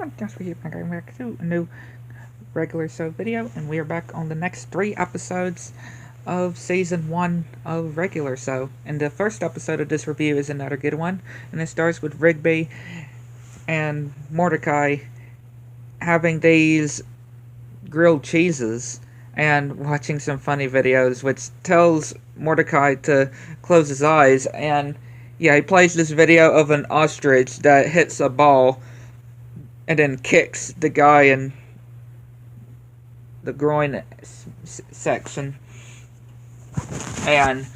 on, guys, we're back to a new regular show video, and we are back on the next 3 episodes of season 1 of regular show. And the first episode of this review is another good one, and it starts with Rigby and Mordecai having these grilled cheeses and watching some funny videos, which tells Mordecai to close his eyes. And yeah, he plays this video of an ostrich that hits a ball and then kicks the guy in the groin section. And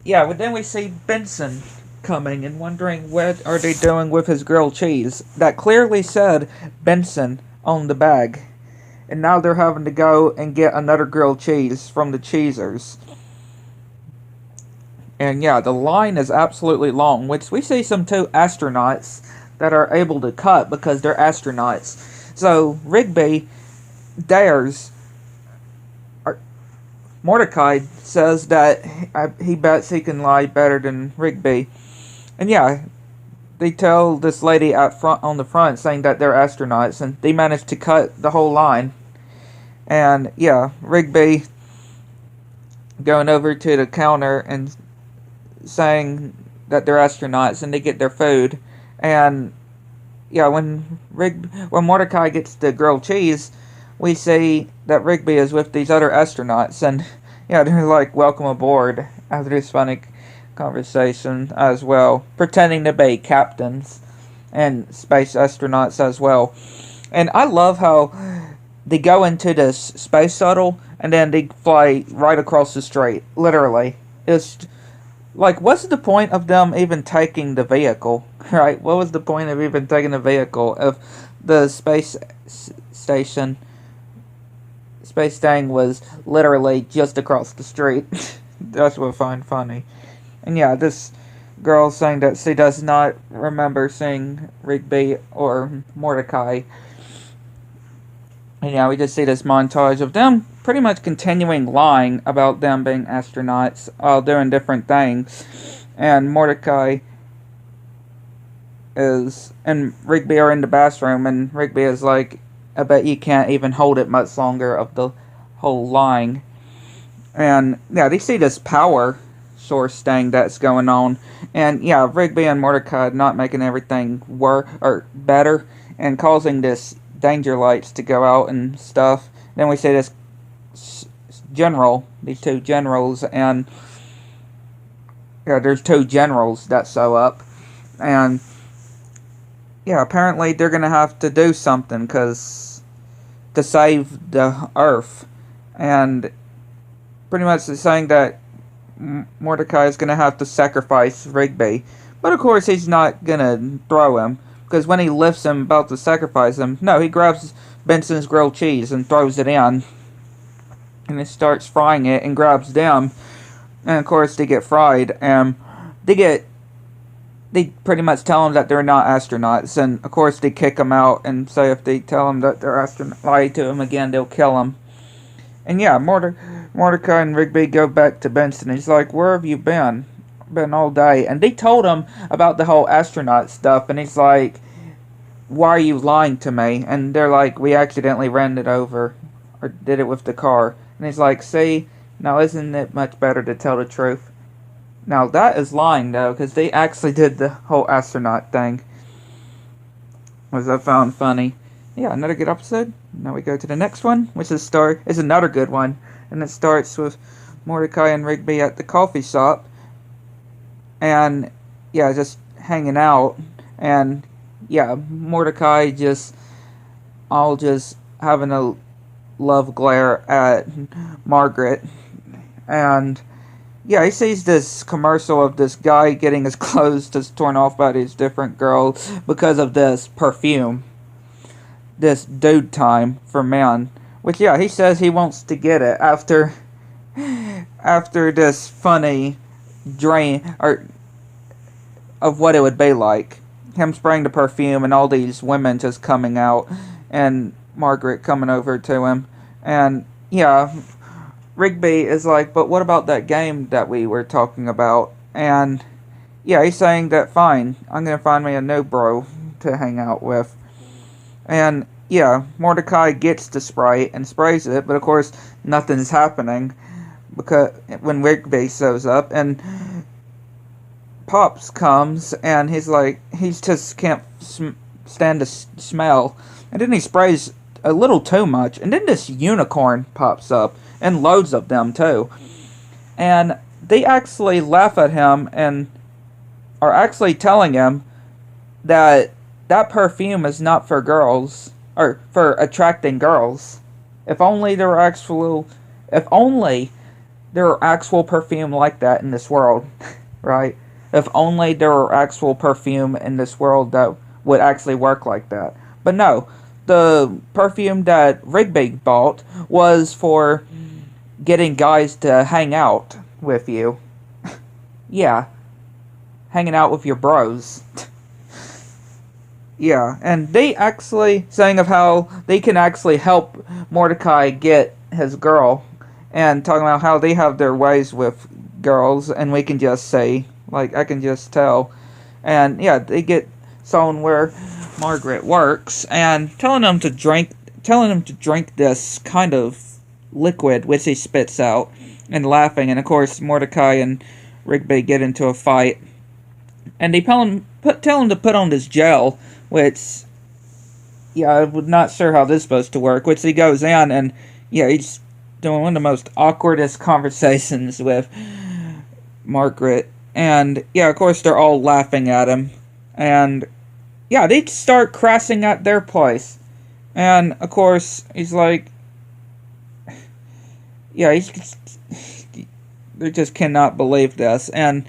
yeah, but then we see Benson coming and wondering what are they doing with his grilled cheese that clearly said Benson on the bag. And now they're having to go and get another grilled cheese from the cheesers. And yeah, the line is absolutely long, which we see some 2 astronauts that are able to cut because they're astronauts. So Rigby dares, Mordecai says that he bets he can lie better than Rigby. And yeah, they tell this lady on the front saying that they're astronauts, and they manage to cut the whole line. And yeah, Rigby going over to the counter and saying that they're astronauts, and they get their food. And yeah, when Mordecai gets the grilled cheese, we see that Rigby is with these other astronauts, and yeah, they're like, welcome aboard, after this funny conversation as well, pretending to be captains and space astronauts as well. And I love how they go into this space shuttle and then they fly right across the street, literally. It's like, what's the point of them even taking the vehicle, right? What was the point of even taking the vehicle if the space thing was literally just across the street? That's what I find funny. And yeah, this girl saying that she does not remember seeing Rigby or Mordecai. And yeah, we just see this montage of them pretty much continuing lying about them being astronauts, all doing different things. And Mordecai and Rigby are in the bathroom, and Rigby is like, I bet you can't even hold it much longer of the whole lying. And yeah, they see this power source thing that's going on. And yeah, Rigby and Mordecai not making everything better and causing this danger lights to go out and stuff. Then we see this these 2 generals, and yeah, there's 2 generals that show up. And yeah, apparently they're gonna have to do something to save the Earth. And pretty much they're saying that Mordecai is gonna have to sacrifice Rigby. But of course he's not gonna throw him, because when he lifts him about to sacrifice him, no, he grabs Benson's grilled cheese and throws it in. And he starts frying it and grabs them. And of course they get fried. And they pretty much tell him that they're not astronauts. And of course they kick him out and say if they tell him that they're astronauts, lie to him again, they'll kill him. And yeah, Mordecai and Rigby go back to Benson. He's like, where have you been? Been all day. And they told him about the whole astronaut stuff, and he's like, why are you lying to me? And they're like, we accidentally ran it over, or did it with the car. And he's like, see, now isn't it much better to tell the truth? Now that is lying though, because they actually did the whole astronaut thing, which I found funny. Yeah, another good episode. Now we go to the next one, which is another good one, and it starts with Mordecai and Rigby at the coffee shop. And yeah, just hanging out. And yeah, Mordecai just having a love glare at Margaret. And yeah, he sees this commercial of this guy getting his clothes just torn off by these different girls because of this perfume, this dude time for men. Which yeah, he says he wants to get it after this funny drain of what it would be like. Him spraying the perfume and all these women just coming out and Margaret coming over to him. And yeah, Rigby is like, but what about that game that we were talking about? And yeah, he's saying that fine, I'm gonna find me a new bro to hang out with. And yeah, Mordecai gets the spray and sprays it, but of course nothing's happening because when Rigby shows up, and Pops comes and he's like, he just can't stand the smell, and then he sprays a little too much, and then this unicorn pops up, and loads of them too, and they actually laugh at him and are actually telling him that that perfume is not for girls, or for attracting girls. If only there were if only there were actual perfume like that in this world, right? If only there were actual perfume in this world that would actually work like that. But no, the perfume that Rigby bought was for getting guys to hang out with you. Yeah, hanging out with your bros. Yeah, and they actually saying of how they can actually help Mordecai get his girl, and talking about how they have their ways with girls, and we can just say, like, I can just tell. And yeah, they get someone where Margaret works, and telling them to drink this kind of liquid, which he spits out, and laughing. And of course, Mordecai and Rigby get into a fight, and they tell him to put on this gel, which, yeah, I'm not sure how this is supposed to work, which he goes in, and yeah, he's doing one of the most awkwardest conversations with Margaret. And yeah, of course, they're all laughing at him. And yeah, they start crashing at their place. And of course, he's like, yeah, they just cannot believe this. And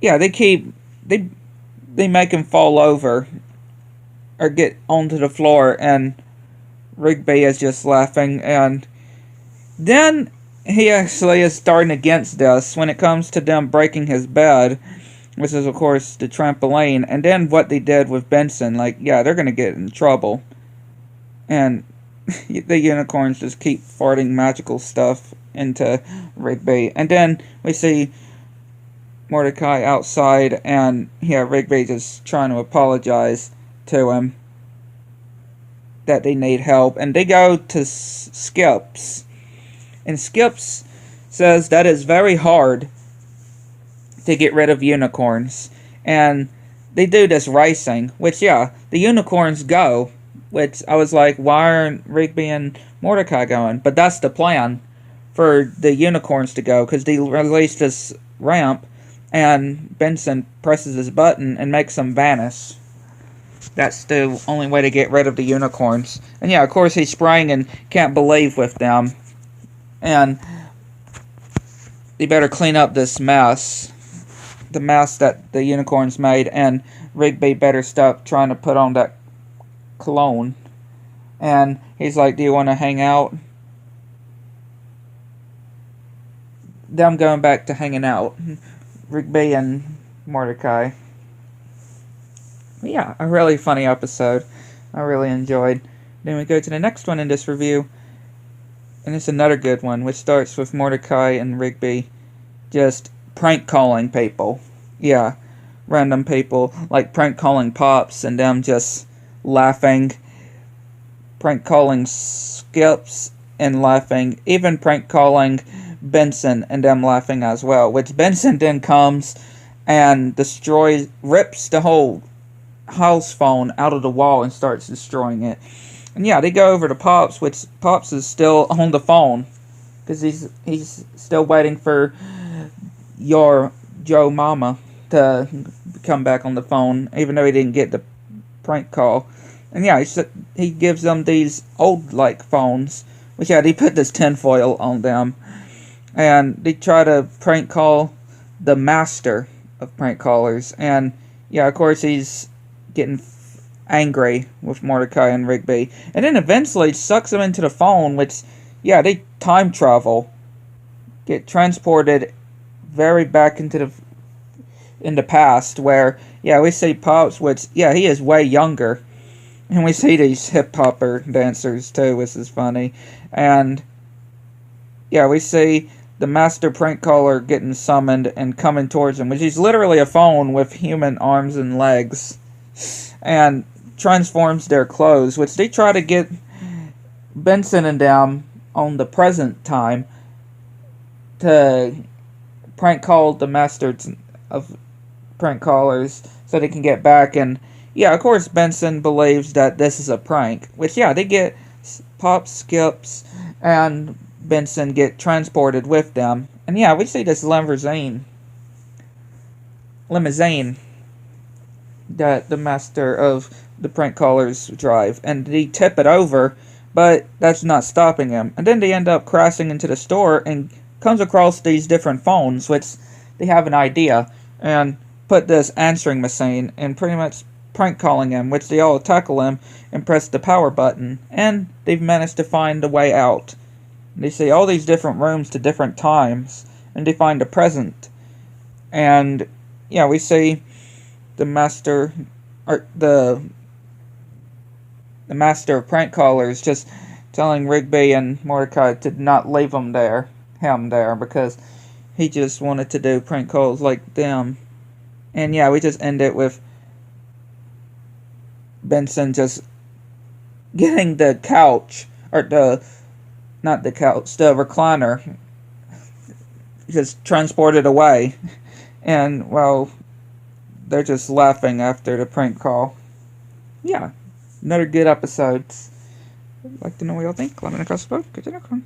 yeah, they make him fall over or get onto the floor, and Rigby is just laughing. And then he actually is starting against this when it comes to them breaking his bed, which is of course the trampoline. And then what they did with Benson, like, yeah, they're gonna get in trouble. And the unicorns just keep farting magical stuff into Rigby. And then we see Mordecai outside, and yeah, Rigby just trying to apologize to him that they need help. And they go to Skips, and Skips says that it's very hard to get rid of unicorns, and they do this racing, which, yeah, the unicorns go, which I was like, why aren't Rigby and Mordecai going? But that's the plan, for the unicorns to go, because they release this ramp, and Benson presses his button and makes them vanish. That's the only way to get rid of the unicorns. And yeah, of course, he's spraying and can't believe with them. And they better clean up this mess. The mess that the unicorns made. And Rigby better stop trying to put on that cologne. And he's like, do you want to hang out? Them going back to hanging out. Rigby and Mordecai. Yeah, a really funny episode. I really enjoyed. Then we go to the next one in this review, and it's another good one, which starts with Mordecai and Rigby just prank calling people. Yeah, random people, like prank calling Pops and them just laughing, prank calling Skips and laughing, even prank calling Benson and them laughing as well, which Benson then comes and rips the whole house phone out of the wall and starts destroying it. And yeah, they go over to Pops, which Pops is still on the phone, because he's still waiting for your Joe Mama to come back on the phone, even though he didn't get the prank call. And yeah, he gives them these old, like, phones, which, yeah, they put this tinfoil on them, and they try to prank call the master of prank callers. And yeah, of course, he's getting angry with Mordecai and Rigby, and then eventually sucks them into the phone, which, yeah, they time travel, get transported very back into the past, where, yeah, we see Pops, which, yeah, he is way younger, and we see these hip-hopper dancers too, which is funny. And yeah, we see the master prank caller getting summoned and coming towards him, which is literally a phone with human arms and legs, and transforms their clothes, which they try to get Benson and them on the present time to prank call the masters of prank callers so they can get back. And yeah, of course Benson believes that this is a prank, which yeah, they get Pop, Skips, and Benson get transported with them. And yeah, we see this limousine that the master of the prank callers drive, and they tip it over, but that's not stopping him. And then they end up crashing into the store and comes across these different phones, which they have an idea, and put this answering machine and pretty much prank calling him, which they all tackle him and press the power button, and they've managed to find a way out. They see all these different rooms to different times, and they find a present. And yeah, we see the master, or the master of prank callers, just telling Rigby and Mordecai to not leave him there, because he just wanted to do prank calls like them. And yeah, we just end it with Benson just getting the couch, or not the couch, the recliner, just transported away. And, well, they're just laughing after the prank call. Yeah, another good episode. I'd like to know what y'all think. Let me know. Good to know.